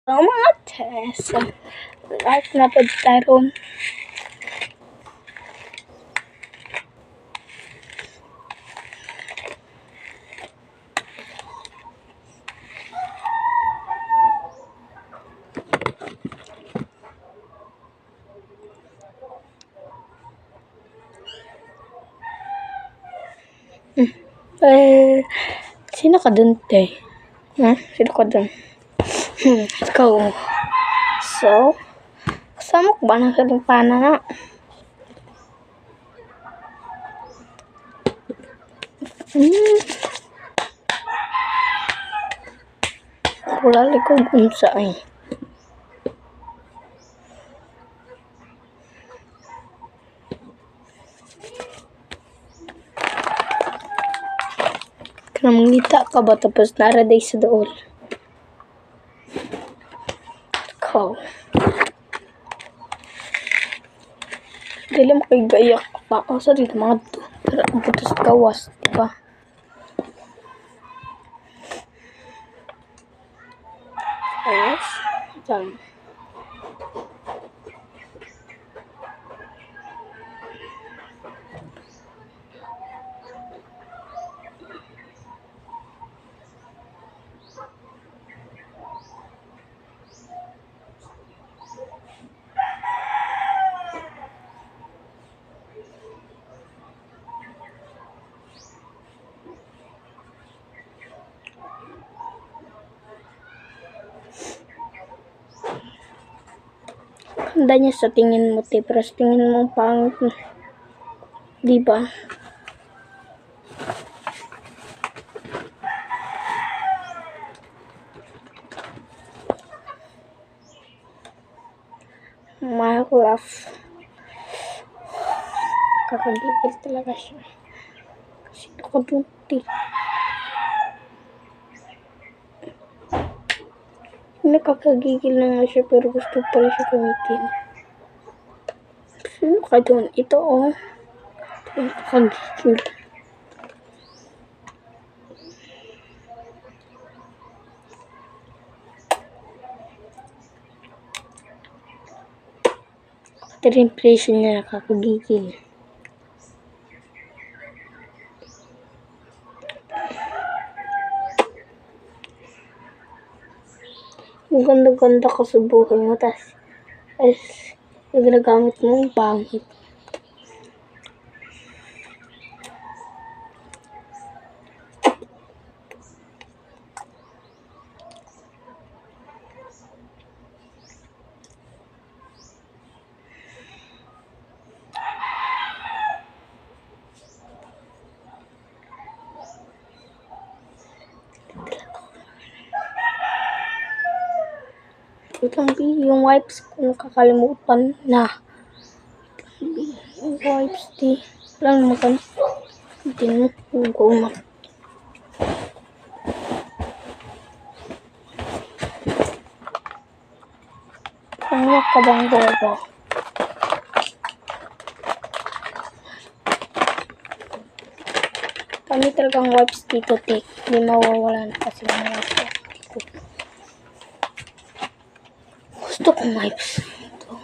Ang mga test. Lahat na pagtaron. Sino ka dun, te? Sino ka dun? Ikaw. So, kasama ko ba ng kalimpana na? Wala ko gunsa ay. Namangita ka ba tapos naraday sa dool? Ikaw. Dili mo kay gayak pa. Asa dito mga to? Pero ang putos gawas, diba? Yes. Diyan. Ganda niya sa tingin mo, te. Pero sa tingin mo pangit. Diba? My love. Kakagigil talaga siya. Sino ka dun, te? Nakakagigil na nga siya pero gusto pa rin siya gamitin. Sino ka dun? Ito, oh. Nakakagigil. Pati impression niya nakakagigil. Ang ganda-ganda ka sa buhay mo, tas yung ginagamit mo yung pangit. Itong yung wipes ko kakalimutan na. Yung wipes di. Lang naman. Hindi mo yung gumak. Ano ka bang bobo? Kami talagang wipes dito, tik. Hindi mawawala na kasi yung wipes ko. Gusto kong wipes. Ito.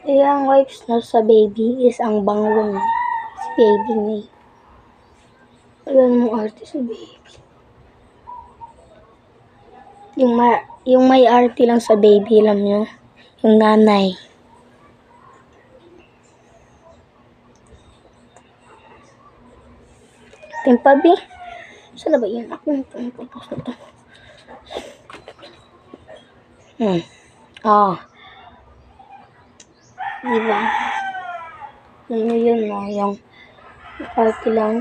Yung wipes na sa baby is ang bango niya. Si baby niya. Alam mo arte sa baby. Yung may arte lang sa baby, alam nyo? Yung nanay. Tempabi. Saan na ba yan? Ako yung pagpapos na ito. Diba? Yun no. Yung arte lang.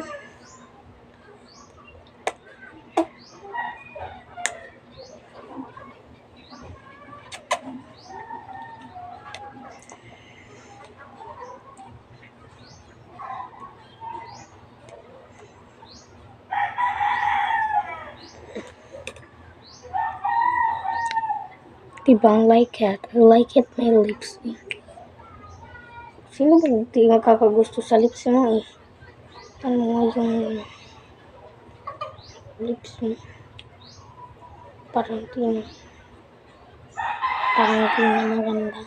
Diba? I like it. I like it my lips. Sino ba di magkakagusto sa lips mo eh? Ano mo yung lips mo. Parang di na maganda.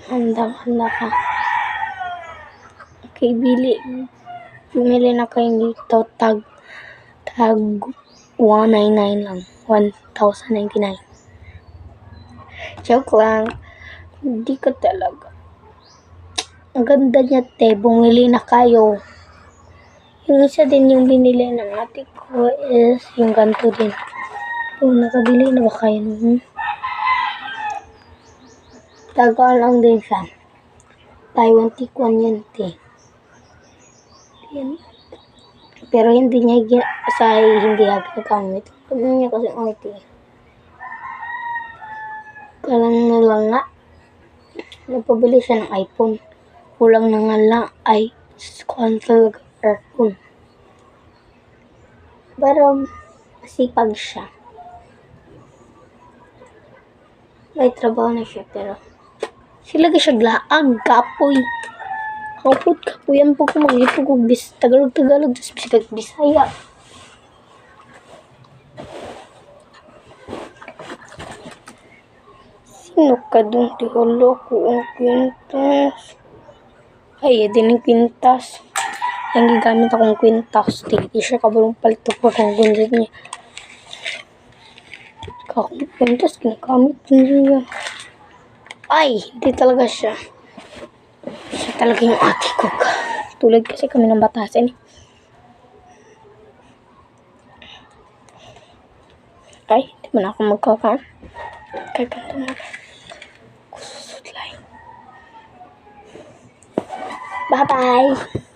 Handa ka. Okay, bumili na kayo dito. Tag 199 lang. 1,099. Joke lang. Hindi ko talaga. Ang ganda niya, te. Bumili na kayo. Yung isa din yung binili ng ate ko is yung ganito din. Nakabili na ba kayo nun? Tagal lang din siya. Taiwan Tikwan yan, te. Yan. Pero hindi niya hindi ginagamit. Sabi niya kasi te. Kalang na lang nga. Nagpabili siya ng iPhone. Kulang na nga lang ay console iPhone. Pero masipag siya. May trabaho na siya pero sila siya glaag, kapoy. Kapoy yan po kung mag-ipog og Tagalog, tapos bisigag Bisaya. Sino ka dun? Tiholo ko ang kwintas. Ay, din yung kwintas. Yung gigamit akong kwintas. Di siya kabalong palito po kung gunsit niya. Kakong kwintas, ginagamit niya. Ay, hindi talaga siya. Siya talaga yung ate ko. Tulad kasi kami ng batasan. Ay, hindi mo na ako magkakaan. Kaya ganito mo. Kususudlay. Bye-bye!